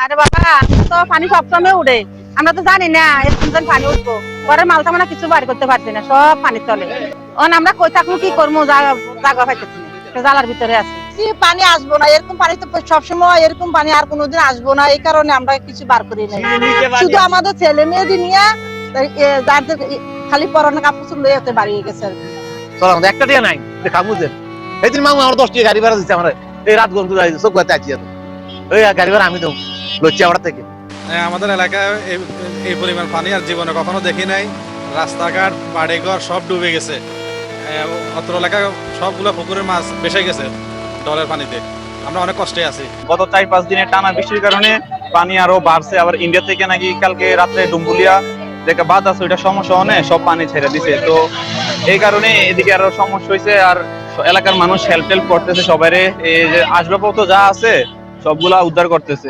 আরে বাবা, তো পানি সবসময় উঠে, আমরা তো জানি না এরকম পানি উঠবো। ঘরের মাল সামানা কিছু বাড়ি করতে পারছি না, সব পানি চলে। আমরা কই থাকবো, কি করবো, জায়গা পাইতেছি না, জালার ভিতরে আছি। পানি আসবো না, এরকম পানি তো সবসময়, এরকম পানি আর কোনোদিন আসবো না, এই কারণে আমরা কিছু বার করি নাই। শুধু আমাদের ছেলে মেয়েদের নিয়ে যাদের খালি পরানো কাপড় চুল লইতে বাড়িয়ে গেছে আর কি। চলো একটা টিয়া নাই খাবো যে এই দিন মামু আমার 10 টাকা গাড়ি ভাড়া দিচ্ছে আমার, এই রাত গন্ধ সব কথা আছি ওই গাড়ি ভাড়া আমি দেবো লচ্ছি আমার থেকে। আমাদের এলাকায় এই পরিমাণ পানি আর জীবনে কখনো দেখি নাই। রাস্তাঘাট বাড়িঘর সব ডুবে গেছে। অত্র এলাকায় সবগুলো পুকুরের মাছ ভেসে গেছে ডলের পানিতে। আমরা অনেক কষ্টে আছি। গত 4-5 দিনের টানা বৃষ্টির কারণে পানি আরো বাড়ছে। আবার ইন্ডিয়া থেকে নাকি কালকে রাত্রে ডুম্বুলিয়া যেটা বাদ আছে ওইটা সমস্যা অনেক, সব পানি ছেড়ে দিছে। তো এই কারণে এদিকে আরো সমস্যা হয়েছে। আর এলাকার মানুষ হেল্প করতেছে সবাই, এই যে আসবাবপত্র যা আছে সবগুলা উদ্ধার করতেছে।